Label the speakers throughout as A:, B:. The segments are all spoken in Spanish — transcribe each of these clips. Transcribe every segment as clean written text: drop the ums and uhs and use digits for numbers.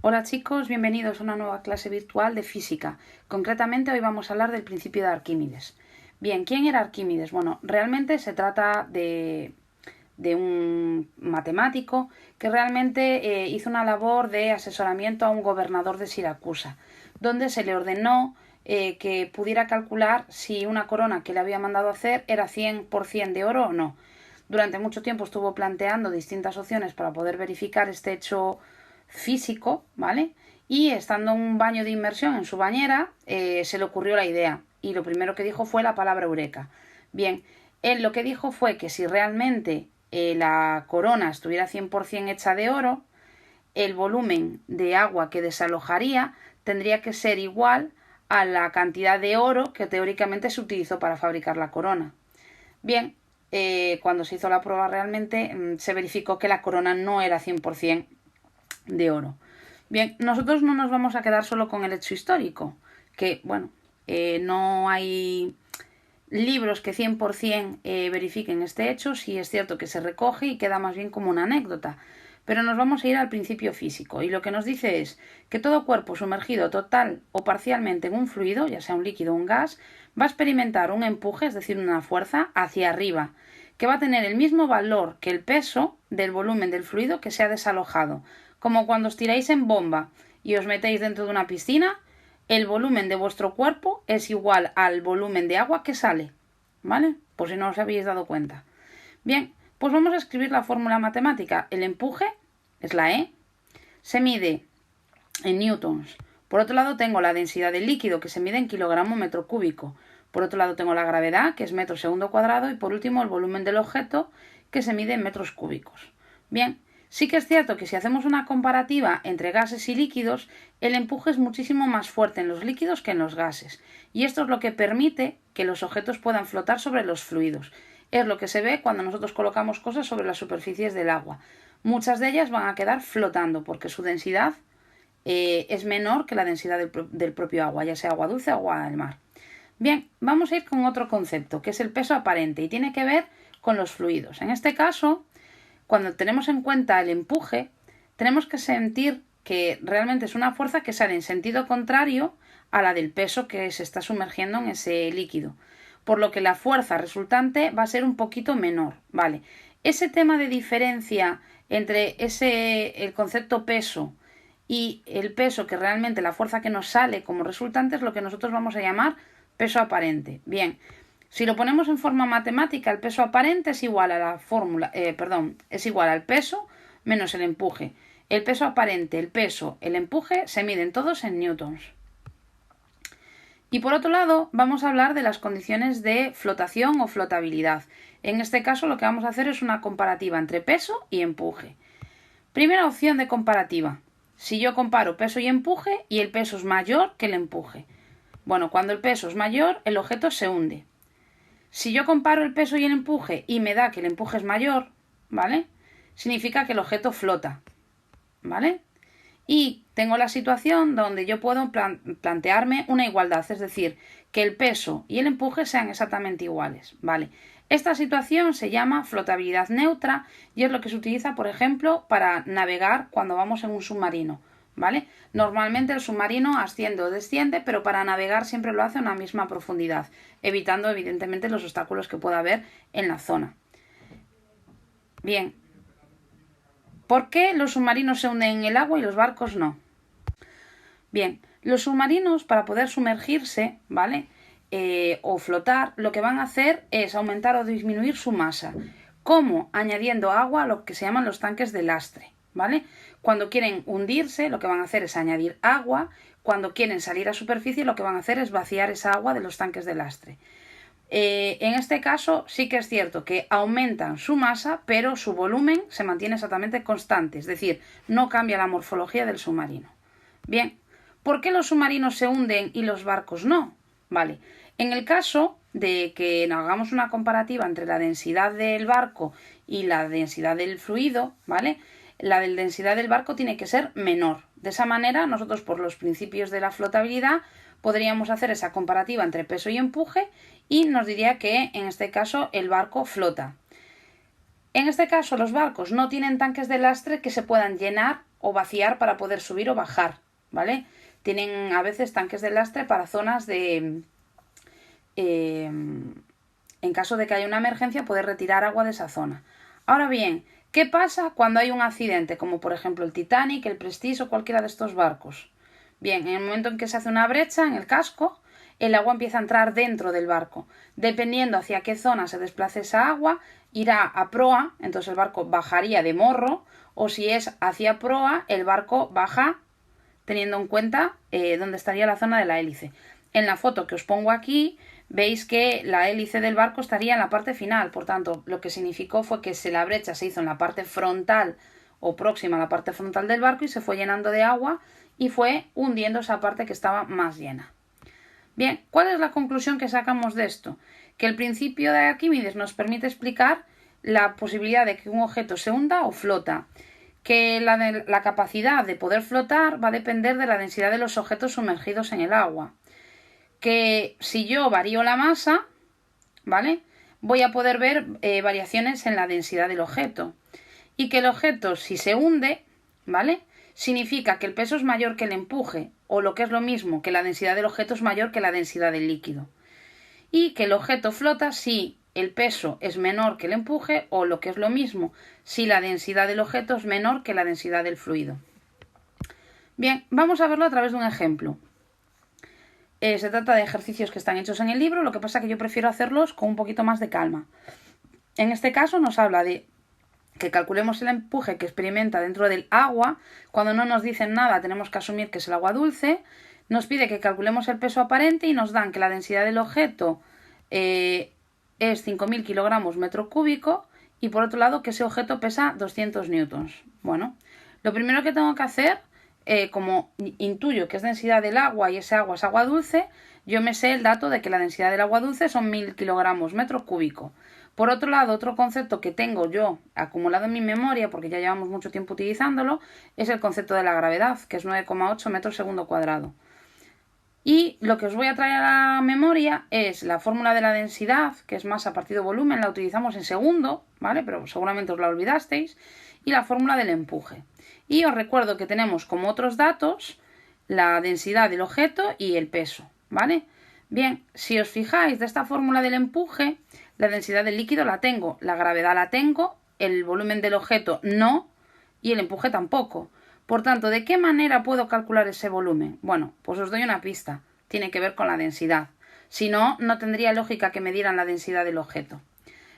A: Hola chicos, bienvenidos a una nueva clase virtual de física. Concretamente hoy vamos a hablar del principio de Arquímedes. Bien, ¿quién era Arquímedes? Bueno, realmente se trata de un matemático que realmente hizo una labor de asesoramiento a un gobernador de Siracusa, donde se le ordenó que pudiera calcular si una corona que le había mandado hacer era 100% de oro o no. Durante mucho tiempo estuvo planteando distintas opciones para poder verificar este hecho físico, ¿vale? Y estando en un baño de inmersión en su bañera, se le ocurrió la idea. Y lo primero que dijo fue la palabra eureka. Bien, él lo que dijo fue que si realmente la corona estuviera 100% hecha de oro, el volumen de agua que desalojaría tendría que ser igual a la cantidad de oro que teóricamente se utilizó para fabricar la corona. Bien, cuando se hizo la prueba realmente se verificó que la corona no era 100% de oro. Bien, nosotros no nos vamos a quedar solo con el hecho histórico, que bueno, no hay libros que 100% verifiquen este hecho, sí es cierto que se recoge y queda más bien como una anécdota, pero nos vamos a ir al principio físico y lo que nos dice es que todo cuerpo sumergido total o parcialmente en un fluido, ya sea un líquido o un gas, va a experimentar un empuje, es decir, una fuerza hacia arriba, que va a tener el mismo valor que el peso del volumen del fluido que se ha desalojado, como cuando os tiráis en bomba y os metéis dentro de una piscina, el volumen de vuestro cuerpo es igual al volumen de agua que sale, ¿vale? Por si no os habéis dado cuenta. Bien, pues vamos a escribir la fórmula matemática. El empuje, es la E, se mide en newtons. Por otro lado tengo la densidad del líquido, que se mide en kilogramo metro cúbico. Por otro lado tengo la gravedad, que es metro segundo cuadrado. Y por último el volumen del objeto, que se mide en metros cúbicos. Bien, sí que es cierto que si hacemos una comparativa entre gases y líquidos, el empuje es muchísimo más fuerte en los líquidos que en los gases. Y esto es lo que permite que los objetos puedan flotar sobre los fluidos. Es lo que se ve cuando nosotros colocamos cosas sobre las superficies del agua. Muchas de ellas van a quedar flotando porque su densidad es menor que la densidad del propio agua, ya sea agua dulce o agua del mar. Bien, vamos a ir con otro concepto, que es el peso aparente, y tiene que ver con los fluidos. En este caso, cuando tenemos en cuenta el empuje, tenemos que sentir que realmente es una fuerza que sale en sentido contrario a la del peso que se está sumergiendo en ese líquido, por lo que la fuerza resultante va a ser un poquito menor, ¿vale? Ese tema de diferencia entre el concepto peso y el peso que realmente la fuerza que nos sale como resultante es lo que nosotros vamos a llamar peso aparente. Bien, si lo ponemos en forma matemática, el peso aparente es igual a la fórmula, es igual al peso menos el empuje. El peso aparente, el peso, el empuje se miden todos en newtons. Y por otro lado, vamos a hablar de las condiciones de flotación o flotabilidad. En este caso lo que vamos a hacer es una comparativa entre peso y empuje. Primera opción de comparativa. Si yo comparo peso y empuje y el peso es mayor que el empuje. Bueno, cuando el peso es mayor, el objeto se hunde. Si yo comparo el peso y el empuje y me da que el empuje es mayor, ¿vale? Significa que el objeto flota, ¿vale? Y tengo la situación donde yo puedo plantearme una igualdad, es decir, que el peso y el empuje sean exactamente iguales, ¿vale? Esta situación se llama flotabilidad neutra y es lo que se utiliza, por ejemplo, para navegar cuando vamos en un submarino, ¿vale? Normalmente el submarino asciende o desciende, pero para navegar siempre lo hace a una misma profundidad, evitando evidentemente los obstáculos que pueda haber en la zona. Bien, ¿por qué los submarinos se hunden en el agua y los barcos no? Bien, los submarinos para poder sumergirse, ¿vale? O flotar, lo que van a hacer es aumentar o disminuir su masa. ¿Cómo? Añadiendo agua a lo que se llaman los tanques de lastre, ¿vale? Cuando quieren hundirse, lo que van a hacer es añadir agua. Cuando quieren salir a superficie, lo que van a hacer es vaciar esa agua de los tanques de lastre. En este caso sí que es cierto que aumentan su masa, pero su volumen se mantiene exactamente constante, es decir, no cambia la morfología del submarino. Bien, ¿por qué los submarinos se hunden y los barcos no? Vale, en el caso de que hagamos una comparativa entre la densidad del barco y la densidad del fluido, ¿vale? La densidad del barco tiene que ser menor. De esa manera, nosotros por los principios de la flotabilidad podríamos hacer esa comparativa entre peso y empuje y nos diría que en este caso el barco flota. En este caso los barcos no tienen tanques de lastre que se puedan llenar o vaciar para poder subir o bajar, ¿vale? Tienen a veces tanques de lastre para zonas de... en caso de que haya una emergencia, poder retirar agua de esa zona. Ahora bien, ¿qué pasa cuando hay un accidente, como por ejemplo el Titanic, el Prestige o cualquiera de estos barcos? Bien, en el momento en que se hace una brecha en el casco, el agua empieza a entrar dentro del barco. Dependiendo hacia qué zona se desplace esa agua, irá a proa, entonces el barco bajaría de morro, o si es hacia proa, el barco baja teniendo en cuenta dónde estaría la zona de la hélice. En la foto que os pongo aquí, veis que la hélice del barco estaría en la parte final, por tanto, lo que significó fue que la brecha se hizo en la parte frontal o próxima a la parte frontal del barco y se fue llenando de agua y fue hundiendo esa parte que estaba más llena. Bien, ¿cuál es la conclusión que sacamos de esto? Que el principio de Arquímedes nos permite explicar la posibilidad de que un objeto se hunda o flota, que la capacidad de poder flotar va a depender de la densidad de los objetos sumergidos en el agua, que si yo varío la masa, ¿vale?, voy a poder ver variaciones en la densidad del objeto, y que el objeto, si se hunde, ¿vale?, significa que el peso es mayor que el empuje, o lo que es lo mismo, que la densidad del objeto es mayor que la densidad del líquido. Y que el objeto flota si el peso es menor que el empuje, o lo que es lo mismo, si la densidad del objeto es menor que la densidad del fluido. Bien, vamos a verlo a través de un ejemplo. Se trata de ejercicios que están hechos en el libro, lo que pasa es que yo prefiero hacerlos con un poquito más de calma. En este caso nos habla de que calculemos el empuje que experimenta dentro del agua. Cuando no nos dicen nada tenemos que asumir que es el agua dulce. Nos pide que calculemos el peso aparente y nos dan que la densidad del objeto es 5.000 kilogramos metro cúbico y por otro lado que ese objeto pesa 200 newtons. Bueno, lo primero que tengo que hacer, como intuyo que es densidad del agua y ese agua es agua dulce, yo me sé el dato de que la densidad del agua dulce son 1.000 kilogramos metro cúbico. Por otro lado, otro concepto que tengo yo acumulado en mi memoria, porque ya llevamos mucho tiempo utilizándolo, es el concepto de la gravedad, que es 9,8 metros segundo cuadrado. Y lo que os voy a traer a la memoria es la fórmula de la densidad, que es masa partido volumen, la utilizamos en segundo, ¿vale? Pero seguramente os la olvidasteis, y la fórmula del empuje. Y os recuerdo que tenemos como otros datos la densidad del objeto y el peso, ¿vale? Bien, si os fijáis de esta fórmula del empuje, la densidad del líquido la tengo, la gravedad la tengo, el volumen del objeto no y el empuje tampoco. Por tanto, ¿de qué manera puedo calcular ese volumen? Bueno, pues os doy una pista, tiene que ver con la densidad. Si no, no tendría lógica que me dieran la densidad del objeto.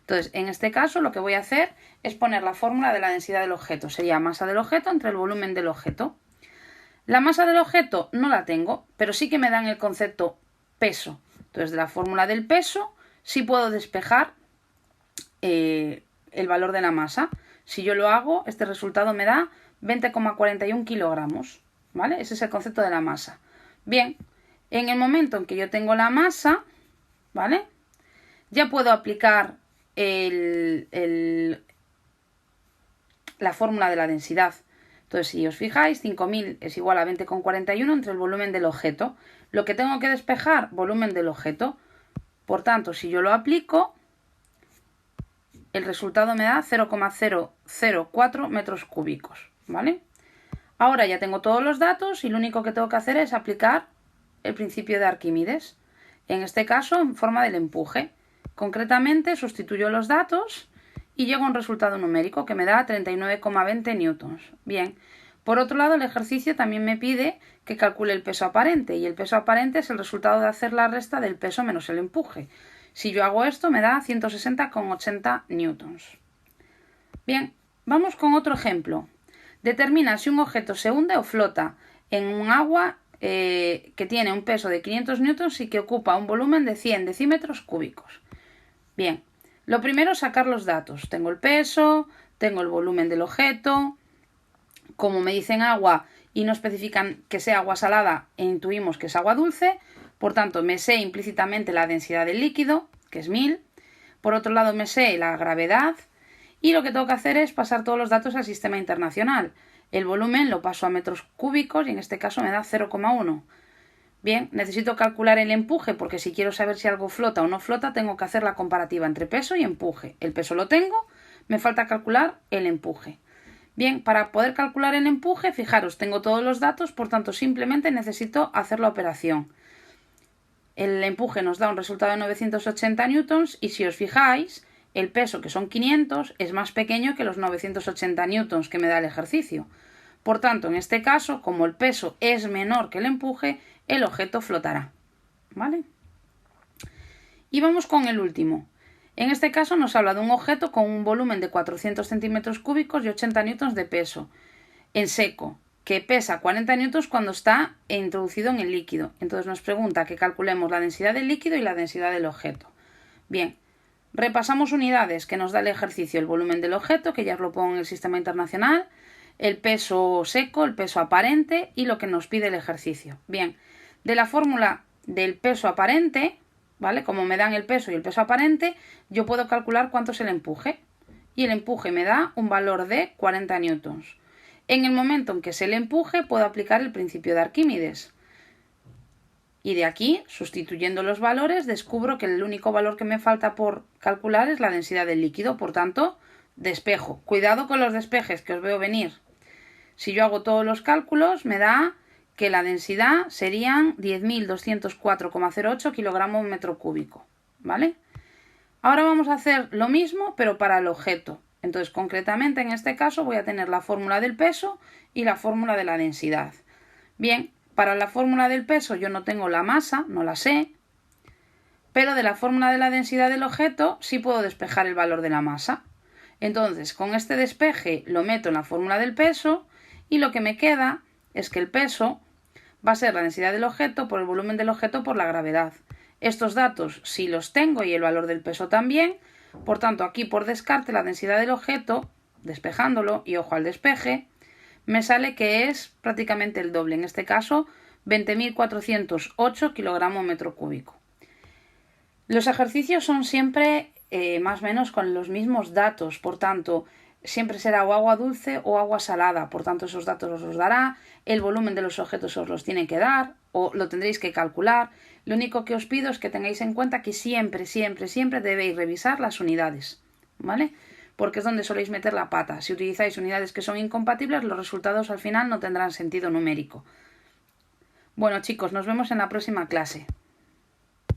A: Entonces, en este caso lo que voy a hacer es poner la fórmula de la densidad del objeto. Sería masa del objeto entre el volumen del objeto. La masa del objeto no la tengo, pero sí que me dan el concepto peso. Entonces, de la fórmula del peso sí puedo despejar el valor de la masa. Si yo lo hago, este resultado me da 20,41 kilogramos, ¿vale? Ese es el concepto de la masa. Bien, en el momento en que yo tengo la masa, ¿vale?, ya puedo aplicar la fórmula de la densidad. Entonces, si os fijáis, 5.000 es igual a 20,41 entre el volumen del objeto. Lo que tengo que despejar, volumen del objeto. Por tanto, si yo lo aplico, el resultado me da 0,004 metros cúbicos, ¿vale? Ahora ya tengo todos los datos y lo único que tengo que hacer es aplicar el principio de Arquímedes. En este caso, en forma del empuje. Concretamente, sustituyo los datos y llego a un resultado numérico que me da 39,20 newtons. Bien, por otro lado, el ejercicio también me pide que calcule el peso aparente, y el peso aparente es el resultado de hacer la resta del peso menos el empuje. Si yo hago esto, me da 160,80 newtons. Bien, vamos con otro ejemplo. Determina si un objeto se hunde o flota en un agua que tiene un peso de 500 newtons y que ocupa un volumen de 100 decímetros cúbicos. Bien, lo primero es sacar los datos. Tengo el peso, tengo el volumen del objeto. Como me dicen agua y no especifican que sea agua salada, intuimos que es agua dulce. Por tanto, me sé implícitamente la densidad del líquido, que es 1000. Por otro lado, me sé la gravedad. Y lo que tengo que hacer es pasar todos los datos al sistema internacional. El volumen lo paso a metros cúbicos y en este caso me da 0,1. Bien, necesito calcular el empuje porque si quiero saber si algo flota o no flota tengo que hacer la comparativa entre peso y empuje. El peso lo tengo, me falta calcular el empuje. Bien, para poder calcular el empuje, fijaros, tengo todos los datos, por tanto simplemente necesito hacer la operación. El empuje nos da un resultado de 980 newtons y si os fijáis, el peso, que son 500, es más pequeño que los 980 newtons que me da el ejercicio. Por tanto, en este caso, como el peso es menor que el empuje, el objeto flotará. ¿Vale? Y vamos con el último. En este caso nos habla de un objeto con un volumen de 400 centímetros cúbicos y 80 newtons de peso, en seco, que pesa 40 newtons cuando está introducido en el líquido. Entonces nos pregunta que calculemos la densidad del líquido y la densidad del objeto. Bien, repasamos unidades que nos da el ejercicio: el volumen del objeto, que ya os lo pongo en el sistema internacional, el peso seco, el peso aparente y lo que nos pide el ejercicio. Bien, de la fórmula del peso aparente, ¿vale? Como me dan el peso y el peso aparente, yo puedo calcular cuánto es el empuje. Y el empuje me da un valor de 40 newtons. En el momento en que se le empuje, puedo aplicar el principio de Arquímedes. Y de aquí, sustituyendo los valores, descubro que el único valor que me falta por calcular es la densidad del líquido. Por tanto, despejo. Cuidado con los despejes, que os veo venir. Si yo hago todos los cálculos, me da que la densidad serían 10.204,08 kilogramos metro cúbico. ¿Vale? Ahora vamos a hacer lo mismo, pero para el objeto. Entonces, concretamente, en este caso, voy a tener la fórmula del peso y la fórmula de la densidad. Bien, para la fórmula del peso yo no tengo la masa, no la sé, pero de la fórmula de la densidad del objeto sí puedo despejar el valor de la masa. Entonces, con este despeje lo meto en la fórmula del peso y lo que me queda es que el peso va a ser la densidad del objeto por el volumen del objeto por la gravedad. Estos datos sí los tengo y el valor del peso también. Por tanto, aquí por descarte la densidad del objeto, despejándolo, y ojo al despeje, me sale que es prácticamente el doble. En este caso, 20.408 kilogramos metro cúbico. Los ejercicios son siempre más o menos con los mismos datos. Por tanto, siempre será o agua dulce o agua salada. Por tanto, esos datos os los dará. El volumen de los objetos os los tiene que dar o lo tendréis que calcular. Lo único que os pido es que tengáis en cuenta que siempre debéis revisar las unidades, ¿vale? Porque es donde soléis meter la pata. Si utilizáis unidades que son incompatibles, los resultados al final no tendrán sentido numérico. Bueno, chicos, nos vemos en la próxima clase.